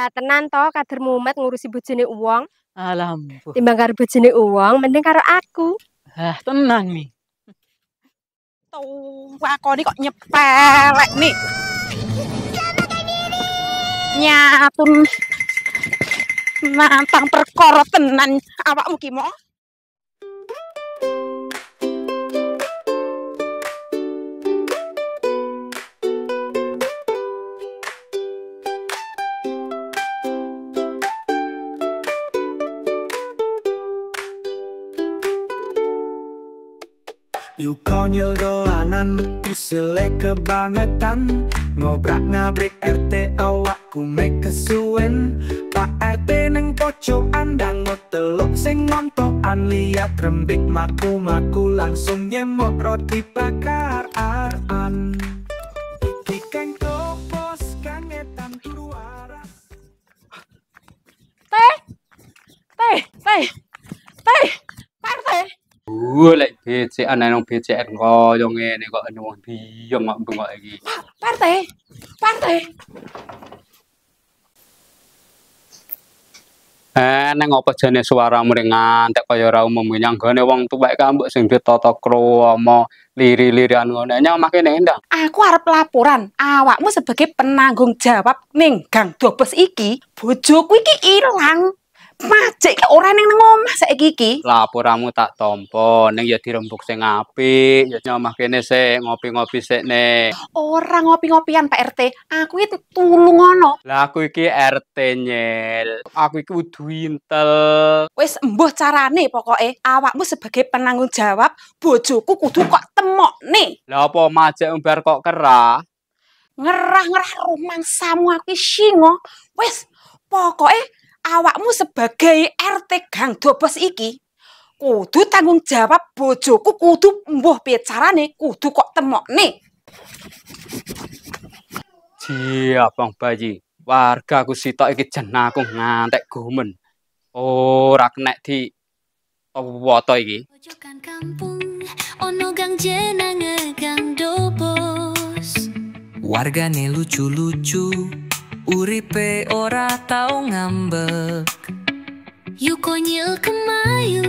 Lah tenan to kader mumet ngurusi bojone uwong. Alhamdulillah. Timbang karo bojone uwong mending karo aku. Hah, tenang nih. Tuh, aku ini kok nyepelek nih. Nyatun nantang perkara tenan awakmu ki mo. Yuk konyol dolanan usile kebangetan ngobrak-ngabrik RT awakku mek kesuwen Pak RT neng pojokan dangot teluk sing ngontokan liat rembik maku-maku langsung nyemok roti bakaran Dikeng topos kangetan turu waras Teh. Pak RT. Lek BCN nang BCN koyo ngene kok wong diem kok bengok iki. Pak RT. Neng apa jane suaramu ning ngantek kaya ora umum nyanggane wong tuwek kambuk sing ditata krama liri-lirian ngene nyamah kene ndang. Aku arep laporan, awakmu sebagai penanggung jawab ning Gang Dobes iki, bojoku iki ilang. Macek ki ora ning omah saiki iki. Laporanmu tak tampa ning ya dirembuk sing apik, ya nyamah kene sik ngopi-ngopi sik nek. Ora ngopi-ngopian Pak RT, aku itu tulung ngono. Lah aku iki RT nyel. Aku iki kudu intel. Wis embuh carane pokoke awakmu sebagai penanggung jawab, bojoku kudu kok temokne. Lah apa majek umbar kok kerah? Ngerah-ngerah rumangsamu aku singo. Wis pokoke awakmu sebagai RT Gang Dobes iki kudu tanggung jawab bojoku kudu mbuh piye carane kudu kok temokne. Siap Bang Bayi. Warga aku sitok iki jen aku ngantek gumen. Ora kenek di woto iki. Pojokan kampung ono gang jenenge Gang Dobes. Wargane lucu-lucu, uripe ora tau ngambek. Yu konyil kemayu,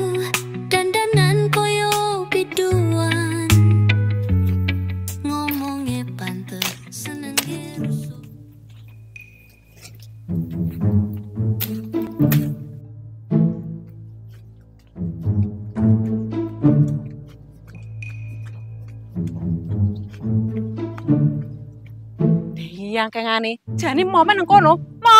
dandanan koyo biduan. Ngomongnya pantes, seneng rusuh. Yang kengane jane momen nang kono. Mo.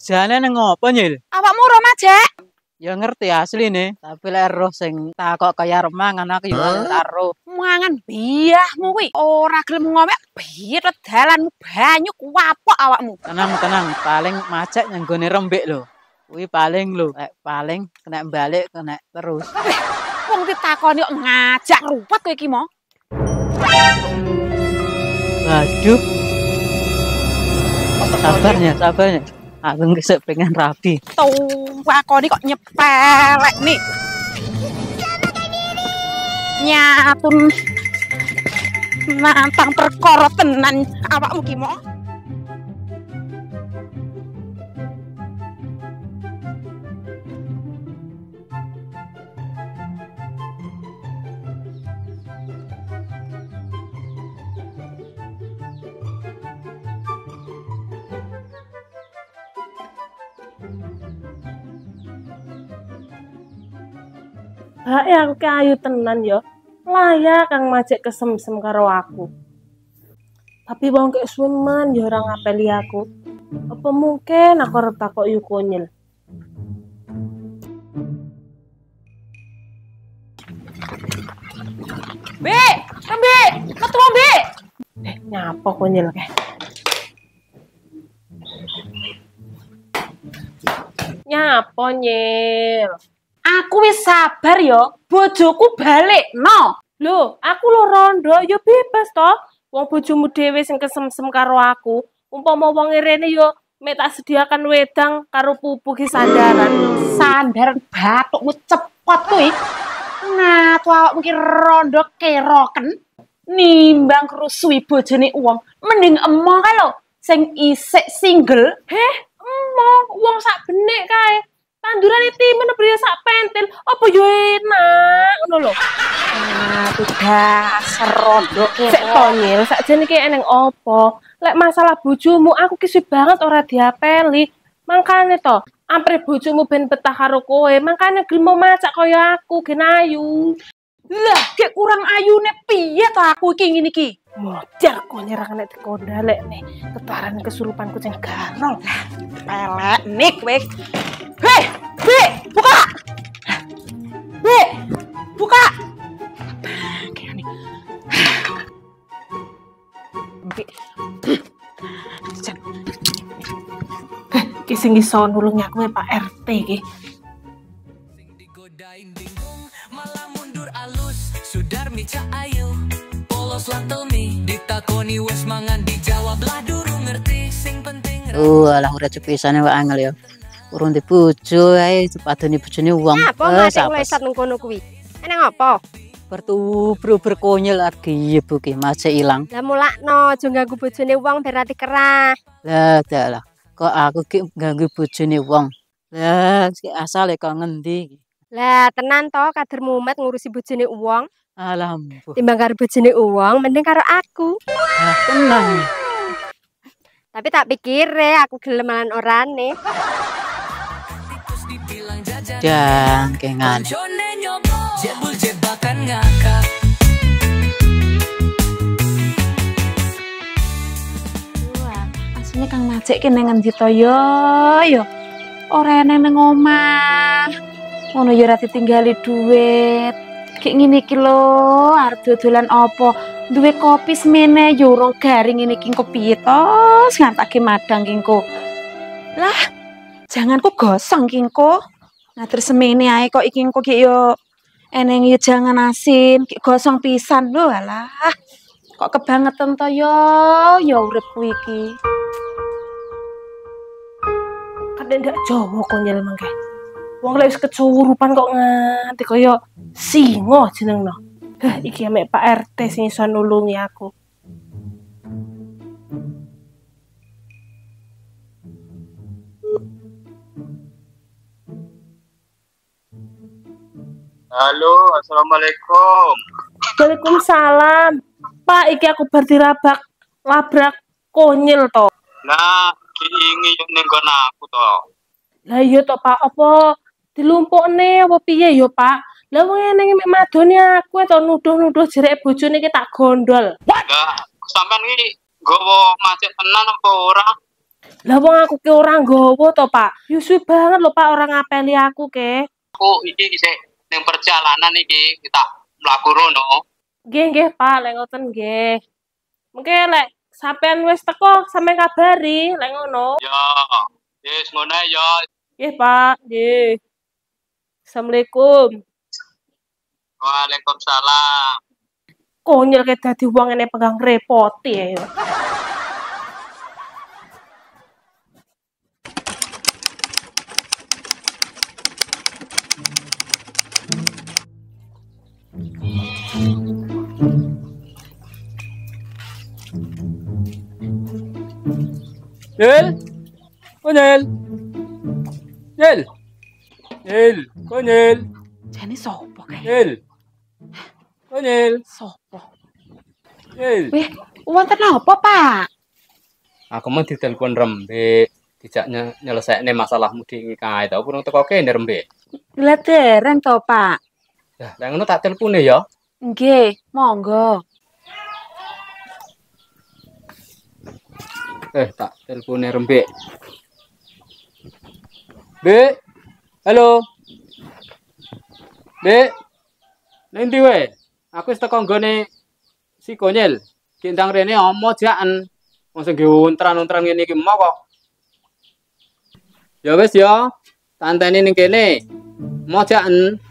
Jane nang ngopo nyil? Awakmu ora majek? Ya ngerti asline, tapi lek roh sing takok kaya remangan aku yo karo. Mangan biyahmu kuwi ora gelem ngomel biar dalan banyu kuwapok awakmu. Tenang, paling macet nyanggone rembik lho. Kuwi paling lho, paling kena balik kena terus. Wong ditakoni kok ngajak ruwet kowe iki mo. Waduh. Sabarnya. Aku ngesek pengen rapi. Tuh, aku ini kok nyepelek nih. Nyatun nantang perkara tenan awakmu ki mo. Hae aku ki ayu tenan yo. Layak kang majek kesemsem karo aku. Tapi wong kek suweman yo ora ngapeli aku. Apa mungkin aku arep takok yu konyil. Mbek, metu Mbek. Nyapa konyil kek. Nyapa nyil. Aku wis sabar yo, bojoku balik no. Lho, aku lho rondo, yo bebas toh. Wong bojomu dhewe sing kesemsem karo aku. Umpama wong rene yo mek tak sediakan wedang karo pupu ki sandaran. Sandaran batukmu cepot kuwi. Nah, tuh awakmu ki rondo keroken. nimbang kerusui bojone wong, mending emoh kae lho sing isik single. Heh, emoh, wong sak benik kae. Tandurane timun priya sak pentil, apa yo enak ngono lho. Aduh dasar rondo Sik tonyil, sakjane ki eneng opo? Lek masalah bojomu aku ki banget ora diapeli. Mangkane to, ampre bojomu ben betah karo kowe, mangkane gelem masak kaya aku gen ayu. Lah, kek kurang ayune piye to aku iki ngene iki? Modar kok nyerang nek dikondalek nih. Ketaran kesurupan kucing garong. Pelek nik kowe. Hei, buka. Hei, buka. Kayak nih. Ki sing iso nulungi aku Pak RT iki. Digodain bingung malah mundur alus Sudarmi cak ayu polos lantemi ditakoni wes mangan dijawab lah durung ngerti sing penting Alah ora cepisane wae angel ya. Urung di bojo ae sepadane bojone wong. Apa masih nglesat nang kono kuwi? Eneng apa? Bertubru berkonyol argi ibu ki masih ilang. Lah mulakno aja ganggu bojone wong berarti kerah. Lah dalah. Kok aku ki ganggu bojone wong. Lah si asale kok ngendi? Lah tenan to kader mumet ngurusi bojone wong. Alhamdulillah. Timbang karo bojone wong mending karo aku. Nah, tenang. Tapi tak pikir aku gelem lan orane. tikus dibilang jajan Jangkengan. jone nyoba jebul jebakan ngakak Wah, asline Kang Macik ki nang ngendi to yo? Ora eneng nang omah. Ngono yo ora ditinggali dhuwit. Kayak ngene iki lho, arep dodolan apa? Duwe kopi semene yo urung garing ngene iki engko piye to? Ngantake madang ki engko. Lah, jangan kok gosong ki engko. Ngatur semene ae kok iki engko ki yo eneng yo jangan asin, ki gosong pisan lho alah. Kok kebangetan to yo uripku iki. Kadek ndak Jawa konyol mangke. Wong lek wis kecurupan kok nganti kaya singa jenengno. Heh, iki mek Pak RT sing iso nulungi aku. Halo, assalamualaikum. Waalaikumsalam. Pak, iki aku bar dirabak labrak konyol to. Nah, kiingi yung nenggon aku to. Lah iya to Pak, apa dilumpukne apa piye yo Pak? Lah wong eneng mek madoni aku to nuduh-nuduh jereke bojone iki tak gondol. Lah, sampean iki gowo macet tenan apa ora? Lah wong aku ki ora nggawa to Pak. Yusu banget lho Pak orang ngapeli aku ke. Aku iki isih ning perjalanan iki kita mlaku rono. Nggih Pak, lek ngoten nggih. Mengke lek sampean wis teko sampean kabari lek ngono. Ya, wis ngono ae ya. Nggih Pak, nggih. Assalamualaikum. Waalaikumsalam. Konyol ke dadi wong ngene pegang repoti ya. Nel. Oh Nel. Nel. Nel, kok Nel. Jane sopo kae? Nel. Oh Nel. Sopo? Nel. Weh, wonten apa, Pak? Aku mau ditelepon Rembe, dijak nyelesaikne masalahmu di kae ta urung teko kene Rembe. Lah dereng to, Pak. Lah, lek ngono tak telepone ya. Nggih, monggo. Tak telepone Rembe. Be. Halo. Be. Nendi wae? Aku wis teko nggone si Konyel. Ki ndang rene omo jaken. Wong sing untran-untran ngene iki mau kok. Ya wis ya. Tanteni ning kene. Mau jaken.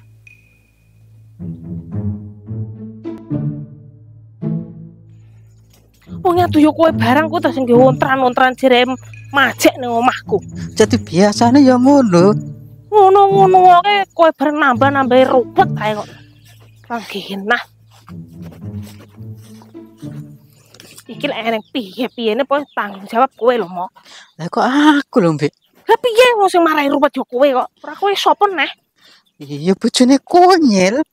Wong nyatuyo kowe barang ku terus nggo ontran-ontran jere majek ning omahku. Jadi biasanya ya ngono. Ngono-ngono wae kowe bareng nambah-nambahi ruwet ae kok. Langgenah. Iki lek eneng piye-piyene po tanggung jawab kowe lho, Mo. Lah kok aku lho, Mbak. Lah piye wong sing marahi ruwet yo kowe kok. Ora kowe sapa neh? Iya bojone konyil.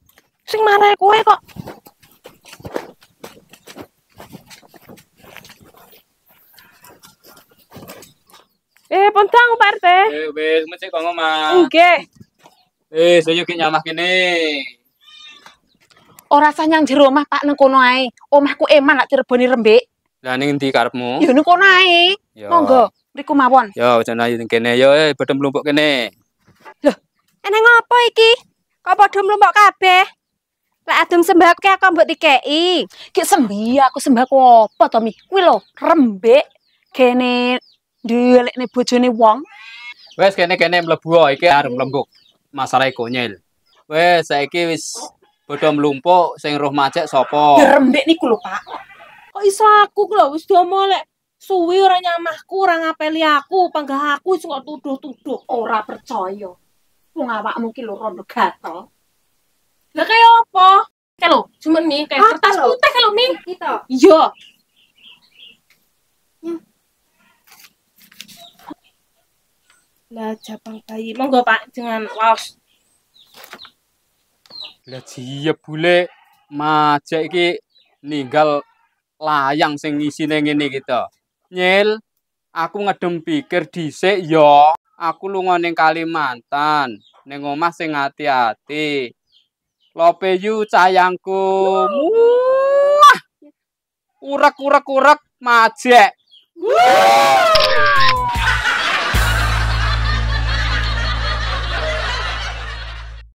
Sing marahi kowe kok. Pontang Pak RT. Wis mesti kok ngomong. Nggih. Saya ki nyamah kene. Ora sah nyang jero omah Pak nang kono ae. Omahku eman lak direboni rembik. Lah ning endi karepmu? Ya nang kono ae. Ya. Monggo, mriku mawon. Yo jan ayo ning kene yo padha mlumpuk kene. Eneng apa iki? Kok padha mlumpuk kabeh? Lek adem sembah ki aku mbok dikeki. Ki sembah aku sembah apa to Mi? Kuwi lho, rembik kene ndelekne bojone wong. Wes kene mlebu iki arep mlumpuk. Masalah konyil. Wes saiki wis padha mlumpuk sing roh macek sapa? Ya rembik niku lho, Pak. Kok iso aku ku lho wis diomo lek suwi ora nyamahku, ora ngapeli aku, panggah aku sing kok tuduh-tuduh. Ora percaya. Wong awakmu ki lho rondo gatel. Lah kaya apa? Kayak lho, cuman nih kayak kertas putih kalau Mi. Gitu. Iya. Lah jabang bayi. Monggo Pak dengan waos. Lah jiye bule macek iki ninggal layang sing isine ngene iki to. Nyil, aku ngedem pikir dhisik ya. Aku lunga ning Kalimantan, ning omah sing ati-ati. Lopeyu sayangku. Urak macek.